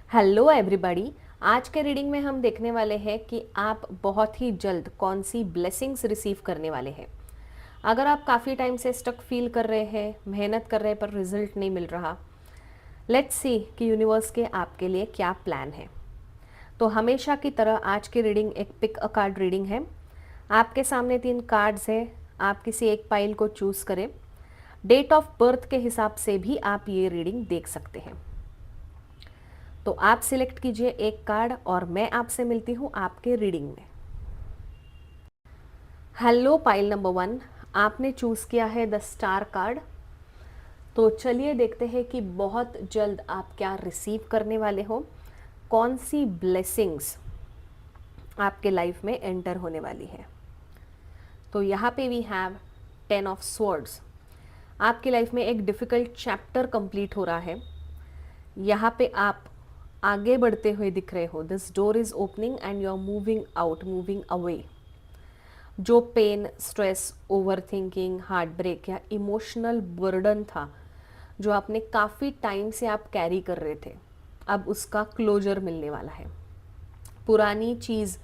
Hello everybody. आज के reading में हम देखने वाले हैं कि आप बहुत ही जल्द कौन सी ब्लेसिंग्स रिसीव करने वाले हैं। अगर आप काफ़ी टाइम से स्टक फील कर रहे हैं, मेहनत कर रहे हैं पर रिजल्ट नहीं मिल रहा, लेट्स सी कि यूनिवर्स के आपके लिए क्या प्लान है। तो हमेशा की तरह आज की रीडिंग एक पिक अ कार्ड रीडिंग है। आपके सामने 3 कार्ड्स है, आप किसी एक पाइल को चूज़ करें। डेट ऑफ बर्थ के हिसाब से भी आप ये रीडिंग देख सकते हैं। तो आप सिलेक्ट कीजिए एक कार्ड और मैं आपसे मिलती हूँ आपके रीडिंग में। हेलो पाइल नंबर 1, आपने चूज़ किया है द स्टार कार्ड। तो चलिए देखते हैं कि बहुत जल्द आप क्या रिसीव करने वाले हो, कौन सी ब्लेसिंग्स आपके लाइफ में एंटर होने वाली है। तो यहाँ पे वी हैव 10 ऑफ स्वॉर्ड्स। आपकी लाइफ में एक डिफ़िकल्ट चैप्टर कंप्लीट हो रहा है। यहाँ पे आप आगे बढ़ते हुए दिख रहे हो। This door is opening and you are moving out, moving away. जो pain, stress, overthinking, heartbreak या इमोशनल बर्डन था जो आपने काफ़ी टाइम से आप कैरी कर रहे थे, अब उसका क्लोजर मिलने वाला है। पुरानी चीज़,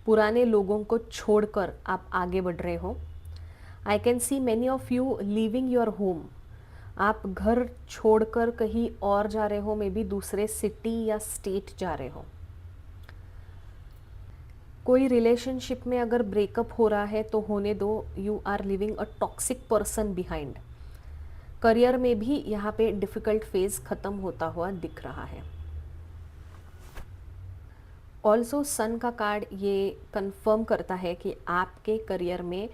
पुराने लोगों को छोड़कर आप आगे बढ़ रहे हो। आई can see many of you leaving your home. आप घर छोड़कर कहीं और जा रहे हो, मे बी दूसरे सिटी या स्टेट जा रहे हो। कोई रिलेशनशिप में अगर ब्रेकअप हो रहा है तो होने दो, you are living a toxic person behind. Career में भी यहाँ पे डिफ़िकल्ट फेज ख़त्म होता हुआ दिख रहा है। ऑल्सो सन का कार्ड ये कंफर्म करता है कि आपके करियर में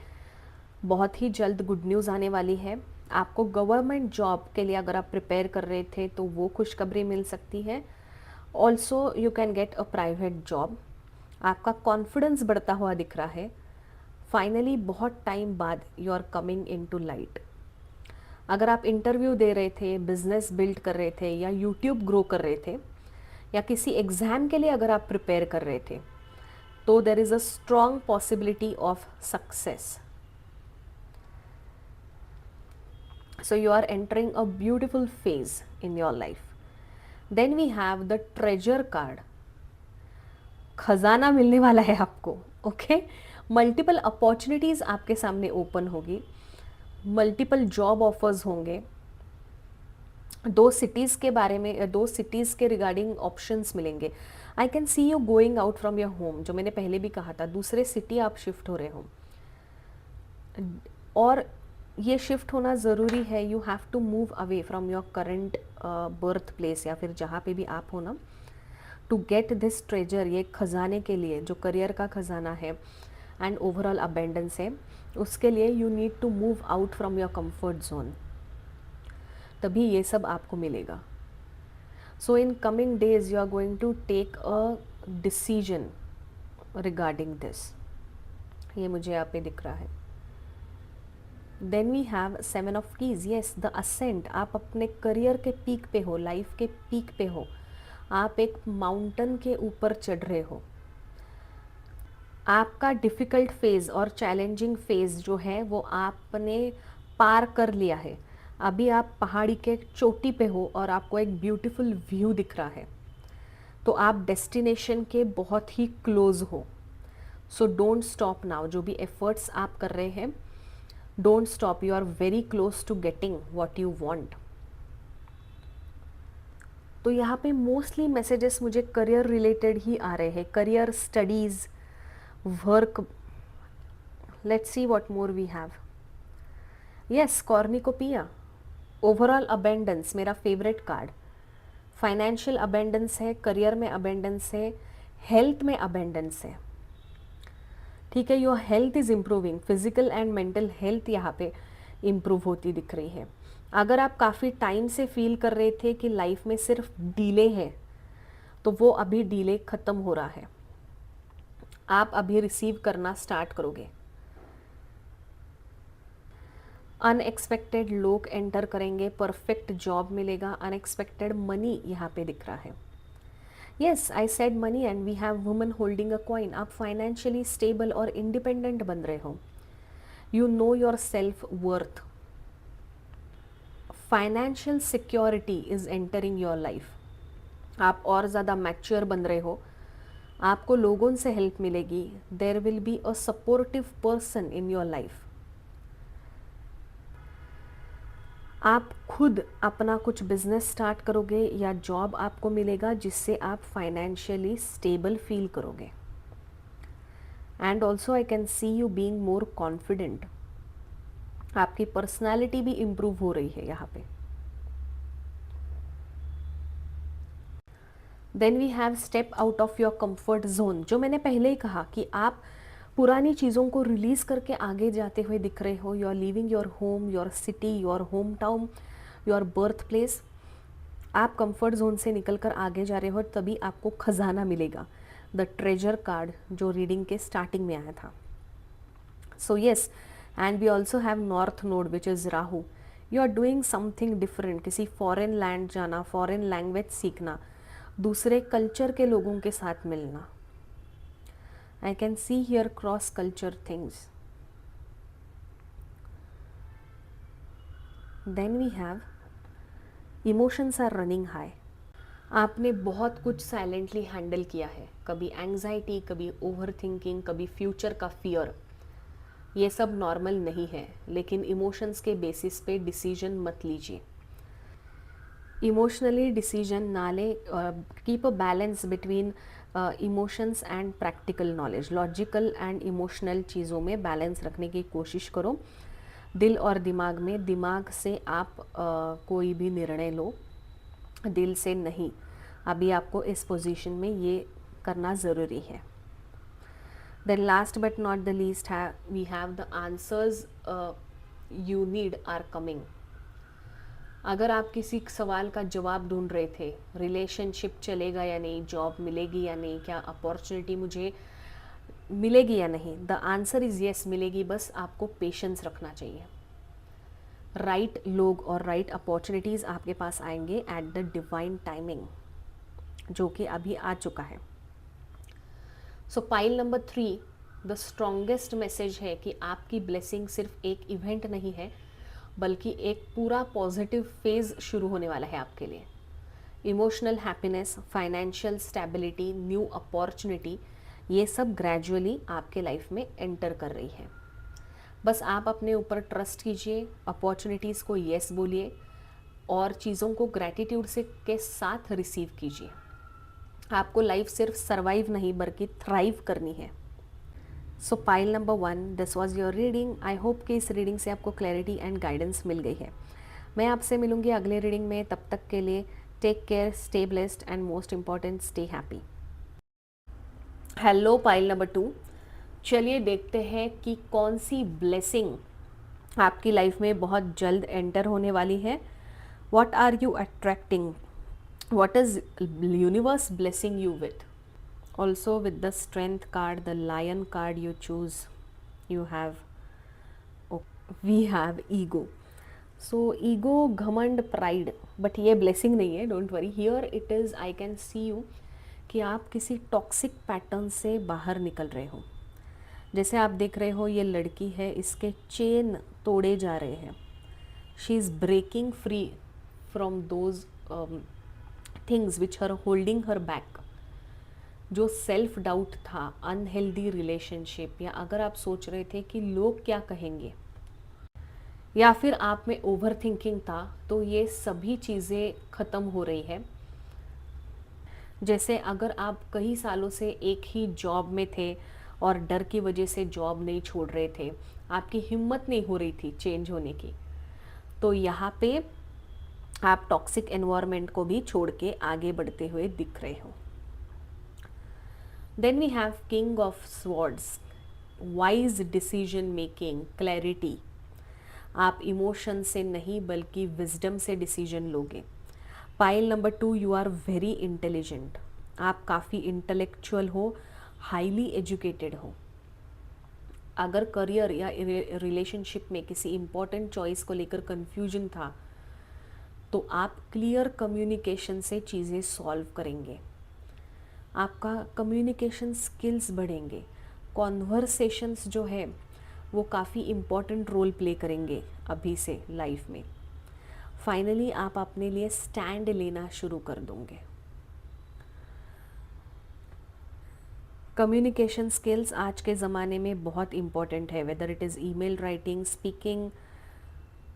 बहुत ही जल्द गुड न्यूज़ आने वाली है। आपको गवर्नमेंट जॉब के लिए अगर आप प्रिपेयर कर रहे थे तो वो खुशखबरी मिल सकती है। Also you can get a private job. आपका कॉन्फिडेंस बढ़ता हुआ दिख रहा है। फाइनली बहुत टाइम बाद you are coming in to light. अगर आप इंटरव्यू दे रहे थे, बिजनेस बिल्ड कर रहे थे या यूट्यूब ग्रो कर रहे थे या किसी एग्ज़ाम के लिए अगर आप प्रिपेयर कर रहे थे, तो there is a strong possibility of success. So you are entering a beautiful phase in your life. Then we have the treasure card. खजाना मिलने वाला है आपको। ओके, मल्टीपल अपॉर्चुनिटीज़ आपके सामने ओपन होगी, मल्टीपल जॉब ऑफर्स होंगे। 2 सिटीज़ के बारे में, 2 सिटीज़ के रिगार्डिंग ऑप्शंस मिलेंगे। आई can see you going out from your home, जो मैंने पहले भी कहा था, दूसरे सिटी आप शिफ्ट हो रहे हो। और ये शिफ्ट होना ज़रूरी है। You have to move away from your current birth place या फिर जहाँ पे भी आप हो ना, टू गेट दिस ट्रेजर, ये खजाने के लिए जो करियर का खजाना है एंड ओवरऑल अबेंडेंस है, उसके लिए you need to move out from your comfort zone, तभी ये सब आपको मिलेगा। So in coming days you are going to take a decision regarding this, ये मुझे यहाँ पे दिख रहा है। Then we have 7 of keys. Yes, the ascent. आप अपने करियर के पीक पे हो, लाइफ के पीक पे हो, आप एक माउंटेन के ऊपर चढ़ रहे हो। आपका डिफ़िकल्ट फेज़ और चैलेंजिंग फेज़ जो है वो आपने पार कर लिया है। अभी आप पहाड़ी के चोटी पे हो और आपको एक ब्यूटीफुल व्यू दिख रहा है, तो आप डेस्टिनेशन के बहुत ही क्लोज हो। So don't stop now. जो भी एफर्ट्स आप कर रहे हैं, don't stop, you are very close to getting what you want. तो यहाँ पे मोस्टली मैसेजेस मुझे करियर रिलेटेड ही आ रहे हैं, career, studies, work. Let's see what more we have. Yes, cornucopia. Overall abundance मेरा फेवरेट कार्ड। फाइनेंशियल अबेंडेंस है, करियर में अबेंडेंस है, हेल्थ में अबेंडेंस है। ठीक है, your health is improving, physical and mental health यहाँ पे इम्प्रूव होती दिख रही है। अगर आप काफ़ी टाइम से फील कर रहे थे कि लाइफ में सिर्फ डीले है, तो वो अभी डीले ख़त्म हो रहा है। आप अभी रिसीव करना स्टार्ट करोगे। अनएक्सपेक्टेड लोग एंटर करेंगे, परफेक्ट जॉब मिलेगा, अनएक्सपेक्टेड मनी यहाँ पे दिख रहा है। Yes, I said money and we have woman holding a coin. आप फाइनेंशियली स्टेबल और इंडिपेंडेंट बन रहे हो। You know your self worth. Financial security is entering your life. आप और ज़्यादा मैच्योर बन रहे हो, आपको लोगों से हेल्प मिलेगी, there will be a supportive person in your life. आप खुद अपना कुछ बिजनेस स्टार्ट करोगे या जॉब आपको मिलेगा जिससे आप फाइनेंशियली स्टेबल फील करोगे। And also I can see you being more confident, आपकी पर्सनालिटी भी इम्प्रूव हो रही है यहाँ पे। Then we have step out of your comfort zone. जो मैंने पहले ही कहा कि आप पुरानी चीज़ों को रिलीज़ करके आगे जाते हुए दिख रहे हो। You are living your home, your city, your home town, your birth place. आप कंफर्ट जोन से निकल कर आगे जा रहे हो, तभी आपको खजाना मिलेगा। द ट्रेजर कार्ड जो रीडिंग के स्टार्टिंग में आया था। So yes, and we also have north node which is Rahu. You are doing something different, किसी फॉरेन लैंड जाना, फॉरेन लैंग्वेज सीखना, दूसरे कल्चर के लोगों के साथ मिलना। I can see here cross culture things. Then we have emotions are running high. आपने बहुत कुछ साइलेंटली हैंडल किया है, कभी एंग्जाइटी, कभी ओवर थिंकिंग, कभी फ्यूचर का फियर। ये सब नॉर्मल नहीं है, लेकिन इमोशंस के बेसिस पे डिसीजन मत लीजिए। इमोशनली डिसीजन ना ले, keep a balance between emotions and practical knowledge. Logical and emotional चीज़ों में बैलेंस रखने की कोशिश करो। दिल और दिमाग में, दिमाग से आप कोई भी निर्णय लो, दिल से नहीं। अभी आपको इस पोजीशन में ये करना ज़रूरी है। Then last but not the least we have the answers you need are coming. अगर आप किसी सवाल का जवाब ढूंढ रहे थे, रिलेशनशिप चलेगा या नहीं, जॉब मिलेगी या नहीं, क्या अपॉर्चुनिटी मुझे मिलेगी या नहीं, द आंसर इज़ येस, मिलेगी। बस आपको पेशेंस रखना चाहिए। राइट लोग और राइट अपॉर्चुनिटीज़ आपके पास आएंगे एट द डिवाइन टाइमिंग, जो कि अभी आ चुका है। सो pile number 3, the strongest message है कि आपकी ब्लेसिंग सिर्फ एक इवेंट नहीं है, बल्कि एक पूरा पॉजिटिव फेज शुरू होने वाला है आपके लिए। Emotional happiness, financial stability, new opportunity, ये सब ग्रेजुअली आपके लाइफ में एंटर कर रही है। बस आप अपने ऊपर ट्रस्ट कीजिए, अपॉर्चुनिटीज़ को येस बोलिए और चीज़ों को ग्रैटिट्यूड से के साथ रिसीव कीजिए। आपको लाइफ सिर्फ सर्वाइव नहीं बल्कि थ्राइव करनी है। सो pile number 1, this was your reading. I hope कि इस रीडिंग से आपको क्लैरिटी एंड गाइडेंस मिल गई है। मैं आपसे मिलूंगी अगले रीडिंग में, तब तक के लिए take care, stay blessed and most important stay happy. Hello pile number 2, चलिए देखते हैं कि कौन सी ब्लेसिंग आपकी लाइफ में बहुत जल्द एंटर होने वाली है। What are you attracting, what is universe blessing you with. Also with the strength card, the lion card you choose, you have, we have ego. So ego, घमंड, प्राइड, बट ये blessing नहीं है, don't worry. Here it is, I can see you कि आप किसी toxic pattern से बाहर निकल रहे हो। जैसे आप देख रहे हो, ये लड़की है, इसके चेन तोड़े जा रहे हैं। She is breaking free from those things which are holding her back. जो सेल्फ डाउट था, अनहेल्दी रिलेशनशिप, या अगर आप सोच रहे थे कि लोग क्या कहेंगे, या फिर आप में ओवर थिंकिंग था, तो ये सभी चीज़ें ख़त्म हो रही है। जैसे अगर आप कई सालों से एक ही जॉब में थे और डर की वजह से जॉब नहीं छोड़ रहे थे, आपकी हिम्मत नहीं हो रही थी चेंज होने की, तो यहाँ पे आप टॉक्सिक एनवायरनमेंट को भी छोड़ के आगे बढ़ते हुए दिख रहे हो। Then we have king of swords, wise decision making, clarity. आप इमोशन से नहीं बल्कि विजडम से डिसीजन लोगे। Pile number 2, you are very intelligent. आप काफ़ी इंटेलेक्चुअल हो, हाईली एजुकेटेड हो। अगर करियर या रिलेशनशिप में किसी इम्पोर्टेंट चॉइस को लेकर कन्फ्यूजन था, तो आप क्लियर कम्युनिकेशन से चीज़ें सॉल्व करेंगे। आपका कम्युनिकेशन स्किल्स बढ़ेंगे। कॉन्वर्सेशंस जो है वो काफ़ी इम्पोर्टेंट रोल प्ले करेंगे अभी से लाइफ में। फाइनली आप अपने लिए स्टैंड लेना शुरू कर दोगे। कम्युनिकेशन स्किल्स आज के ज़माने में बहुत इम्पॉर्टेंट है, whether it is email writing, speaking,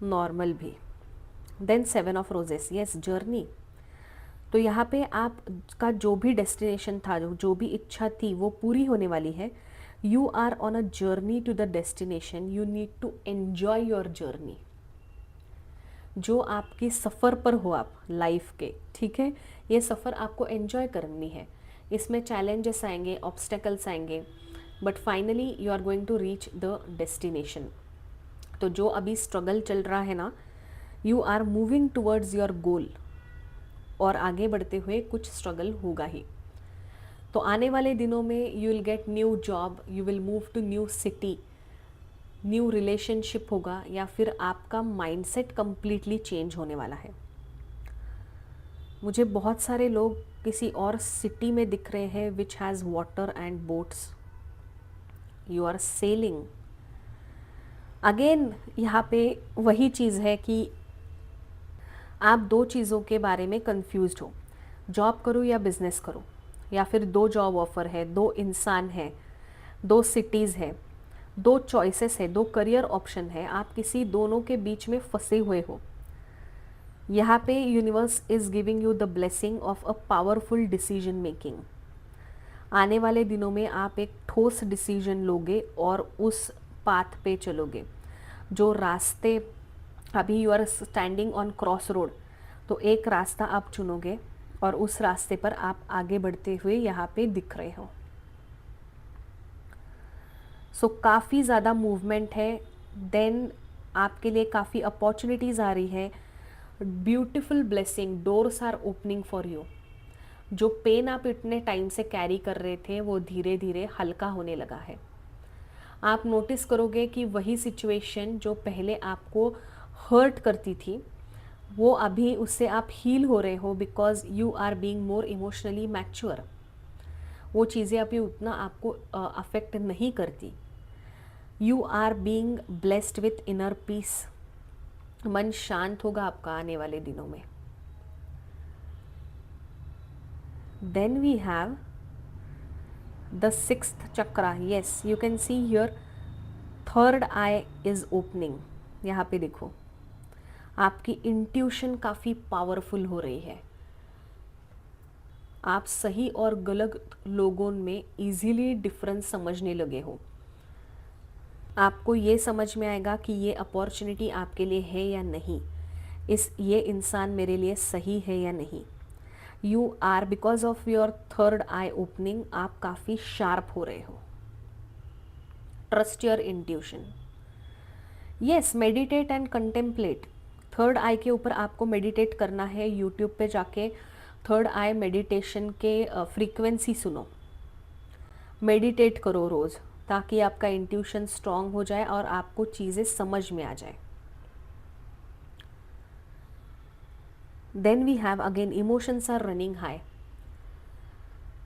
normal भी। Then 7 of roses, yes journey. तो यहाँ पे आप का जो भी डेस्टिनेशन था, जो भी इच्छा थी वो पूरी होने वाली है। You are on a journey to the destination, you need to enjoy your journey. जो आपकी सफ़र पर हो आप लाइफ के, ठीक है, ये सफ़र आपको एन्जॉय करनी है। इसमें चैलेंजेस आएंगे, ऑब्स्टेकल्स आएंगे, but finally you are going to reach the destination. तो जो अभी स्ट्रगल चल रहा है ना, you are moving towards your goal, और आगे बढ़ते हुए कुछ स्ट्रगल होगा ही। तो आने वाले दिनों में you will get new job, you will move to new city, new relationship होगा, या फिर आपका माइंडसेट कम्प्लीटली चेंज होने वाला है। मुझे बहुत सारे लोग किसी और सिटी में दिख रहे हैं which has water and boats, you are sailing. Again यहाँ पे वही चीज़ है कि आप दो चीज़ों के बारे में कंफ्यूज्ड हो, जॉब करूँ या बिज़नेस करूँ, या फिर दो जॉब ऑफ़र है, दो इंसान है, दो सिटीज़ है, दो चॉइसेस है, दो करियर ऑप्शन है, आप किसी दोनों के बीच में फंसे हुए हो। यहाँ पे universe is giving you the blessing of a powerful decision making. आने वाले दिनों में आप एक ठोस डिसीजन लोगे और उस पाथ पे चलोगे। जो रास्ते, अभी you are standing on cross road, तो एक रास्ता आप चुनोगे और उस रास्ते पर आप आगे बढ़ते हुए यहाँ पे दिख रहे हो। सो काफ़ी ज़्यादा मूवमेंट है। देन आपके लिए काफ़ी अपॉर्चुनिटीज़ आ रही है, beautiful blessing, doors are opening for you. जो पेन आप इतने टाइम से कैरी कर रहे थे वो धीरे धीरे हल्का होने लगा है। आप नोटिस करोगे कि वही सिचुएशन जो पहले आपको हर्ट करती थी, वो अभी उससे आप हील हो रहे हो, because you are being more emotionally mature. वो चीज़ें अभी उतना आपको अफेक्ट नहीं करती। You are being blessed with inner peace. मन शांत होगा आपका आने वाले दिनों में। Then we have the 6th chakra, yes you can see here, third eye is opening. यहाँ पे देखो, आपकी इंट्यूशन काफ़ी पावरफुल हो रही है। आप सही और गलत लोगों में इजीली डिफरेंस समझने लगे हो। आपको ये समझ में आएगा कि ये अपॉर्चुनिटी आपके लिए है या नहीं, ये इंसान मेरे लिए सही है या नहीं। You are, because of your third eye opening, आप काफ़ी शार्प हो रहे हो। Trust your intuition. Yes, meditate and contemplate. Third eye के ऊपर आपको मेडिटेट करना है। यूट्यूब पे जाके थर्ड आई मेडिटेशन के फ्रीक्वेंसी सुनो, मेडिटेट करो रोज़, ताकि आपका इंट्यूशन स्ट्रांग हो जाए और आपको चीज़ें समझ में आ जाए। Then we have again emotions are running high.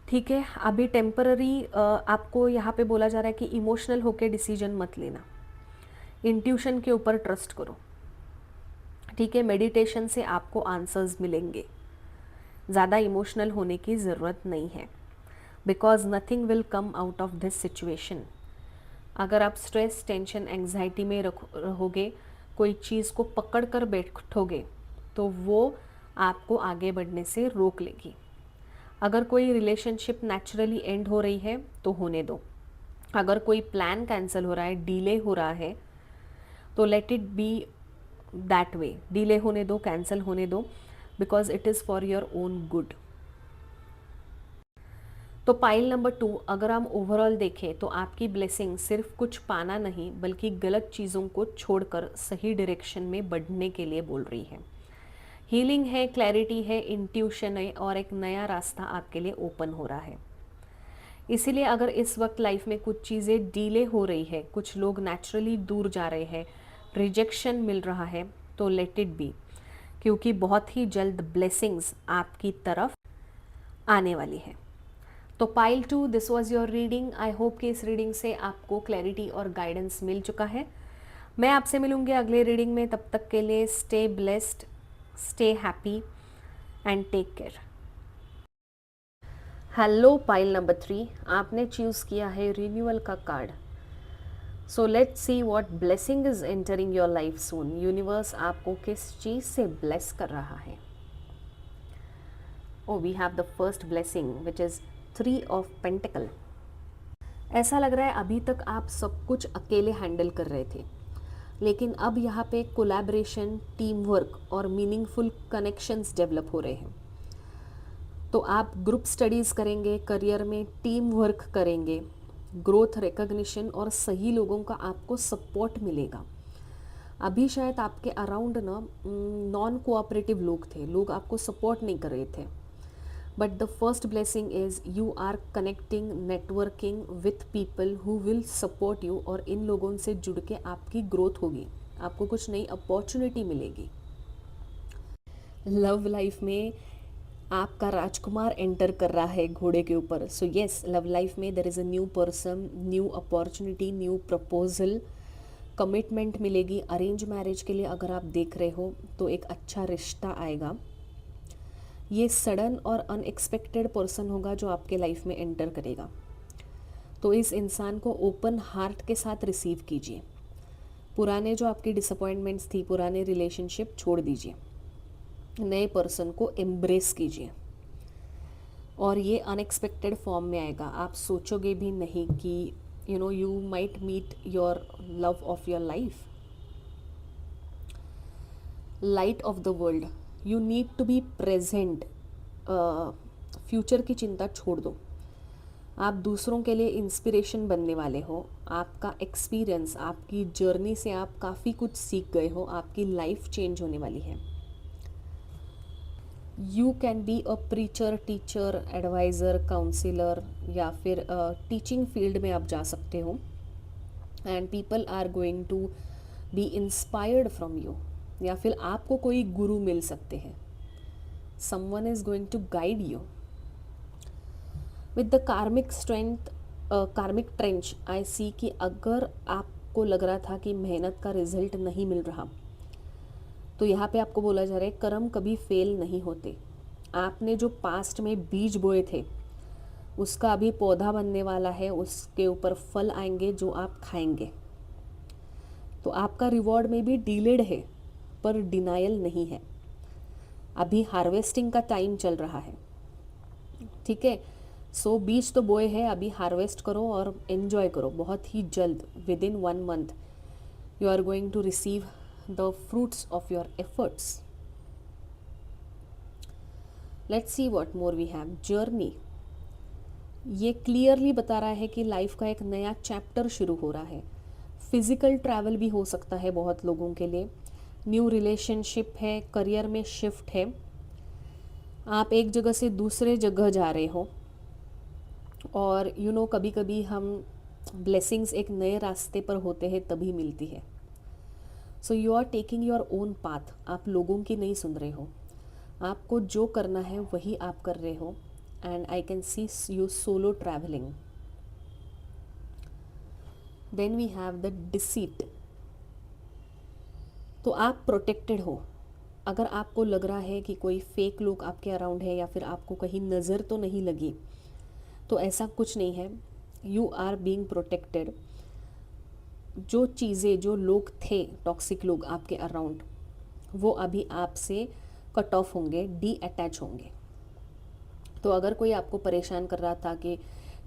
ठीक है, अभी टेम्पररी आपको यहाँ पे बोला जा रहा है कि इमोशनल होके डिसीजन मत लेना, इंट्यूशन के ऊपर ट्रस्ट करो। ठीक है, मेडिटेशन से आपको आंसर्स मिलेंगे, ज़्यादा इमोशनल होने की ज़रूरत नहीं है, because nothing will come out of this situation. अगर आप स्ट्रेस, टेंशन, एंग्जाइटी में रहोगे, कोई चीज़ को पकड़ कर बैठोगे, तो वो आपको आगे बढ़ने से रोक लेगी। अगर कोई रिलेशनशिप नेचुरली एंड हो रही है तो होने दो। अगर कोई प्लान कैंसिल हो रहा है, डिले हो रहा है, तो let it be that way, delay होने दो, कैंसिल होने दो, because it is for your own good. तो पाइल नंबर 2, अगर हम ओवरऑल देखें तो आपकी ब्लेसिंग सिर्फ कुछ पाना नहीं, बल्कि गलत चीज़ों को छोड़कर सही डायरेक्शन में बढ़ने के लिए बोल रही है। हीलिंग है, क्लैरिटी है, इंट्यूशन है, और एक नया रास्ता आपके लिए ओपन हो रहा है। इसीलिए अगर इस वक्त लाइफ में कुछ चीज़ें डिले हो रही है, कुछ लोग नेचुरली दूर जा रहे हैं, रिजेक्शन मिल रहा है, तो लेट इट बी, क्योंकि बहुत ही जल्द ब्लेसिंग्स आपकी तरफ आने वाली है। तो pile 2, this was your reading. I hope कि इस रीडिंग से आपको क्लैरिटी और गाइडेंस मिल चुका है। मैं आपसे मिलूंगी अगले रीडिंग में, तब तक के लिए stay blessed, stay happy and take care. Hello pile number 3, आपने चूज़ किया है रिन्यूअल का card. So let's see what blessing is entering your life soon. Universe आपको किस चीज़ से ब्लेस कर रहा है। Oh we have the first blessing which is 3 of pentacle. ऐसा लग रहा है अभी तक आप सब कुछ अकेले हैंडल कर रहे थे, लेकिन अब यहाँ पे कोलैबोरेशन, टीम वर्क और मीनिंगफुल कनेक्शंस डेवलप हो रहे हैं। तो आप ग्रुप स्टडीज़ करेंगे, करियर में टीम वर्क करेंगे, ग्रोथ रिकग्निशन और सही लोगों का आपको सपोर्ट मिलेगा। अभी शायद आपके अराउंड ना नॉन कोऑपरेटिव लोग थे, लोग आपको सपोर्ट नहीं कर रहे थे, but the first blessing is you are connecting, networking with people who will support you, और इन लोगों से जुड़ के आपकी ग्रोथ होगी, आपको कुछ नई अपॉर्चुनिटी मिलेगी। लव लाइफ में आपका राजकुमार एंटर कर रहा है घोड़े के ऊपर। सो येस, लव लाइफ में there is a new person, new opportunity, new proposal, commitment मिलेगी। अरेंज मैरिज के लिए अगर आप देख रहे हो तो एक अच्छा रिश्ता आएगा। ये सडन और अनएक्सपेक्टेड पर्सन होगा जो आपके लाइफ में एंटर करेगा, तो इस इंसान को ओपन हार्ट के साथ रिसीव कीजिए। पुराने जो आपकी डिसअपॉइंटमेंट्स थी, पुराने रिलेशनशिप छोड़ दीजिए, नए पर्सन को एम्ब्रेस कीजिए, और ये अनएक्सपेक्टेड फॉर्म में आएगा। आप सोचोगे भी नहीं कि you might meet your love of your life. Light of the world, you need to be present. Future की चिंता छोड़ दो, आप दूसरों के लिए इंस्पिरेशन बनने वाले हो। आपका एक्सपीरियंस, आपकी जर्नी से आप काफ़ी कुछ सीख गए हो, आपकी लाइफ चेंज होने वाली है। You can be a preacher, teacher, adviser, counsellor, या फिर टीचिंग फील्ड में आप जा सकते हो, and people are going to be inspired from you, या फिर आपको कोई गुरु मिल सकते हैं। Someone is going to guide you with the karmic strength, karmic trench. I see कि अगर आपको लग रहा था कि मेहनत का रिजल्ट नहीं मिल रहा, तो यहाँ पे आपको बोला जा रहा है कर्म कभी फेल नहीं होते। आपने जो पास्ट में बीज बोए थे उसका अभी पौधा बनने वाला है, उसके ऊपर फल आएंगे जो आप खाएंगे। तो आपका रिवॉर्ड में भी डिलेड है पर डिनायल नहीं है। अभी हार्वेस्टिंग का टाइम चल रहा है, ठीक है। सो बीज तो बोए हैं, अभी हार्वेस्ट करो और एन्जॉय करो। बहुत ही जल्द, within 1 month, you are going to receive the fruits of your efforts. Let's see what more we have. Journey, ये क्लियरली बता रहा है कि लाइफ का एक नया चैप्टर शुरू हो रहा है। फिजिकल ट्रैवल भी हो सकता है बहुत लोगों के लिए, न्यू रिलेशनशिप है, करियर में शिफ्ट है, आप एक जगह से दूसरे जगह जा रहे हो, और कभी कभी हम ब्लेसिंग्स एक नए रास्ते पर होते हैं तभी मिलती है। So you are taking your own path, आप लोगों की नहीं सुन रहे हो, आपको जो करना है वही आप कर रहे हो, and I can see you solo travelling. Then we have the deceit. तो आप प्रोटेक्टेड हो। अगर आपको लग रहा है कि कोई फेक लोग आपके अराउंड है, या फिर आपको कहीं नज़र तो नहीं लगी, तो ऐसा कुछ नहीं है। You are being protected. जो चीज़ें, जो लोग थे टॉक्सिक लोग आपके अराउंड, वो अभी आपसे कट ऑफ होंगे, डी अटैच होंगे। तो अगर कोई आपको परेशान कर रहा था कि,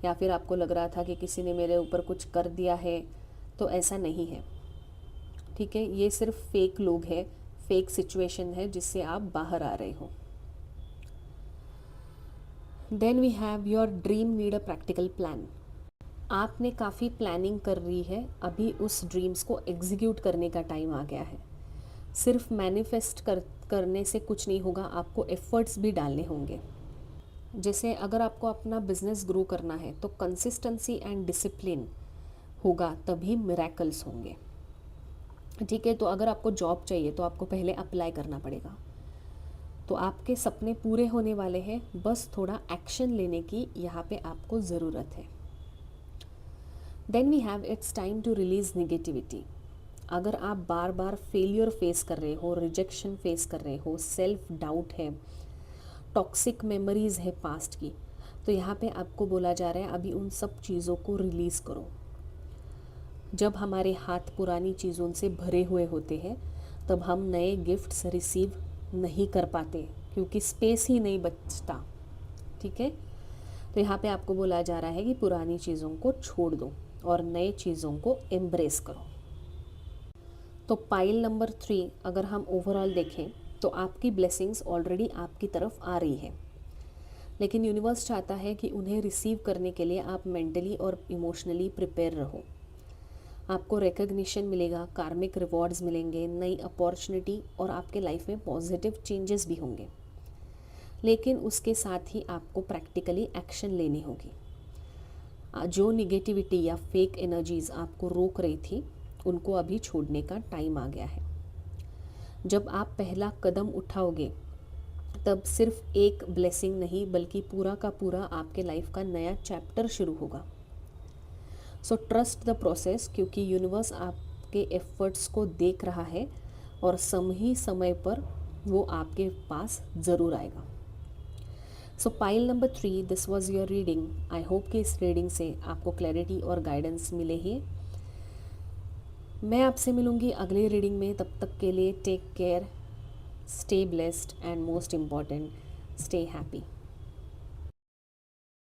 या फिर आपको लग रहा था कि किसी ने मेरे ऊपर कुछ कर दिया है, तो ऐसा नहीं है, ठीक है। ये सिर्फ फेक लोग हैं, फेक सिचुएशन है जिससे आप बाहर आ रहे हो। Then we have your dream need a practical plan. आपने काफ़ी प्लानिंग कर रही है, अभी उस ड्रीम्स को एग्जीक्यूट करने का टाइम आ गया है। सिर्फ मैनिफेस्ट करने से कुछ नहीं होगा, आपको एफर्ट्स भी डालने होंगे। जैसे अगर आपको अपना बिजनेस ग्रो करना है तो कंसिस्टेंसी एंड डिसिप्लिन होगा, तभी मिरेकल्स होंगे, ठीक है। तो अगर आपको जॉब चाहिए तो आपको पहले अप्लाई करना पड़ेगा। तो आपके सपने पूरे होने वाले हैं, बस थोड़ा एक्शन लेने की यहाँ पे आपको ज़रूरत है। Then we have it's time to release negativity. अगर आप बार बार फेलियर फेस कर रहे हो, रिजेक्शन फेस कर रहे हो, सेल्फ डाउट है, टॉक्सिक मेमोरीज़ है पास्ट की, तो यहाँ पे आपको बोला जा रहा है अभी उन सब चीज़ों को रिलीज़ करो। जब हमारे हाथ पुरानी चीज़ों से भरे हुए होते हैं तब हम नए गिफ्ट्स रिसीव नहीं कर पाते क्योंकि स्पेस ही नहीं बचता। ठीक है, तो यहाँ पे आपको बोला जा रहा है कि पुरानी चीज़ों को छोड़ दो और नए चीज़ों को एम्ब्रेस करो। तो पाइल नंबर 3 अगर हम ओवरऑल देखें तो आपकी ब्लेसिंग्स ऑलरेडी आपकी तरफ आ रही है, लेकिन यूनिवर्स चाहता है कि उन्हें रिसीव करने के लिए आप मेंटली और इमोशनली प्रिपेयर रहो। आपको रिकग्निशन मिलेगा, कार्मिक रिवॉर्ड्स मिलेंगे, नई अपॉर्चुनिटी और आपके लाइफ में पॉजिटिव चेंजेस भी होंगे, लेकिन उसके साथ ही आपको प्रैक्टिकली एक्शन लेनी होगी। जो निगेटिविटी या फेक एनर्जीज़ आपको रोक रही थी उनको अभी छोड़ने का टाइम आ गया है। जब आप पहला कदम उठाओगे तब सिर्फ एक ब्लेसिंग नहीं बल्कि पूरा का पूरा आपके लाइफ का नया चैप्टर शुरू होगा। सो ट्रस्ट द प्रोसेस, क्योंकि यूनिवर्स आपके एफर्ट्स को देख रहा है और समय पर वो आपके पास ज़रूर आएगा। सो pile number 3, this was your reading. I hope कि इस रीडिंग से आपको क्लैरिटी और गाइडेंस मिले ही। मैं आपसे मिलूँगी अगली रीडिंग में, तब तक के लिए take care, stay blessed and most important stay happy.